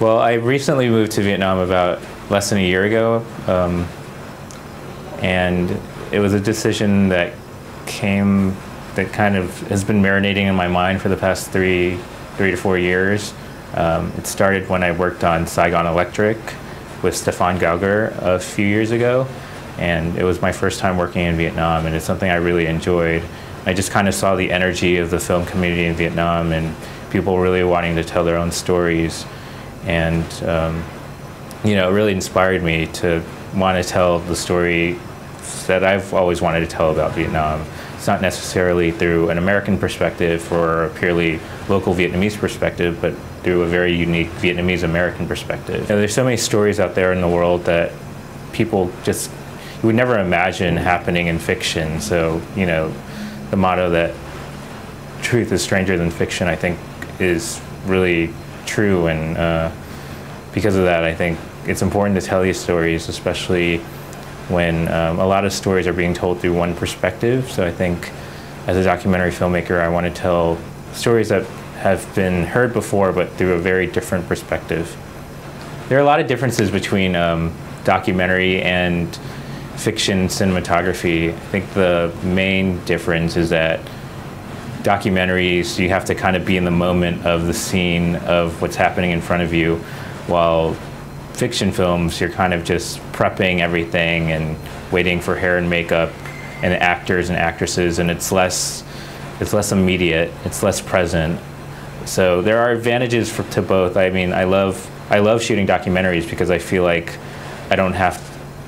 Well, I recently moved to Vietnam about less than a year ago, and it was a decision that kind of has been marinating in my mind for the past three to 4 years. It started when I worked on Saigon Electric with Stefan Gauger a few years ago, and it was my first time working in Vietnam, and it's something I really enjoyed. I just kind of saw the energy of the film community in Vietnam and people really wanting to tell their own stories, and you know, it really inspired me to want to tell the story that I've always wanted to tell about Vietnam. It's not necessarily through an American perspective or a purely local Vietnamese perspective, but through a very unique Vietnamese-American perspective. You know, there's so many stories out there in the world that people just, you would never imagine happening in fiction. So, you know, the motto that truth is stranger than fiction, I think, is really true. And because of that, I think it's important to tell these stories, especially when a lot of stories are being told through one perspective. So I think as a documentary filmmaker, I want to tell stories that have been heard before, but through a very different perspective. There are a lot of differences between documentary and fiction cinematography. I think the main difference is that documentaries, you have to kind of be in the moment of the scene of what's happening in front of you, while fiction films, you're kind of just prepping everything and waiting for hair and makeup and the actors and actresses, and it's less immediate, it's less present. So there are advantages to both. I mean, I love shooting documentaries because I feel like I don't have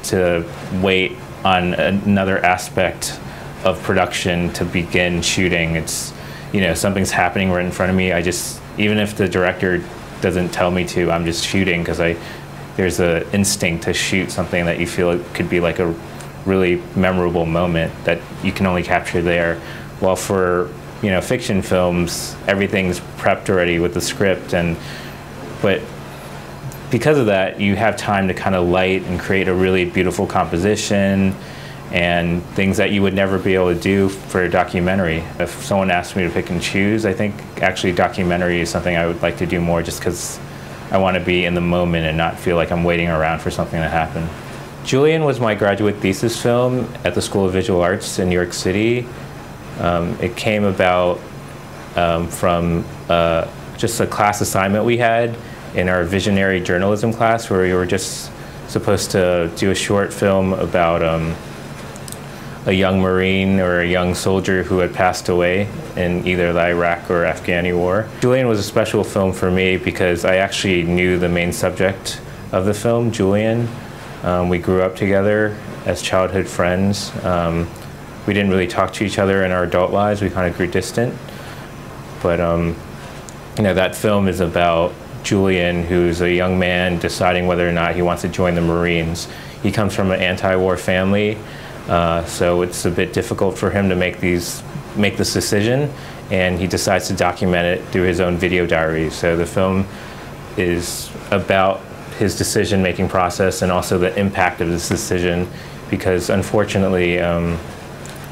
to wait on another aspect of production to begin shooting. It's, you know, something's happening right in front of me. I just, even if the director doesn't tell me to, I'm just shooting because there's an instinct to shoot something that you feel it could be like a really memorable moment that you can only capture there. While for, you know, fiction films, everything's prepped already with the script, but because of that, you have time to kind of light and create a really beautiful composition and things that you would never be able to do for a documentary. If someone asked me to pick and choose, I think actually documentary is something I would like to do more, just because I want to be in the moment and not feel like I'm waiting around for something to happen. Julian was my graduate thesis film at the School of Visual Arts in New York City. It came about from just a class assignment we had in our visionary journalism class, where we were just supposed to do a short film about a young Marine or a young soldier who had passed away in either the Iraq or Afghani war. Julian was a special film for me because I actually knew the main subject of the film, Julian. We grew up together as childhood friends. We didn't really talk to each other in our adult lives. We kind of grew distant. But you know, that film is about Julian, who's a young man deciding whether or not he wants to join the Marines. He comes from an anti-war family, so it's a bit difficult for him to make this decision, and he decides to document it through his own video diary. So the film is about his decision-making process and also the impact of this decision, because unfortunately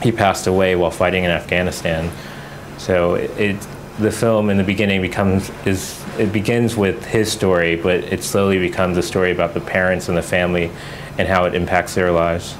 he passed away while fighting in Afghanistan. So the film in the beginning begins with his story, but it slowly becomes a story about the parents and the family and how it impacts their lives.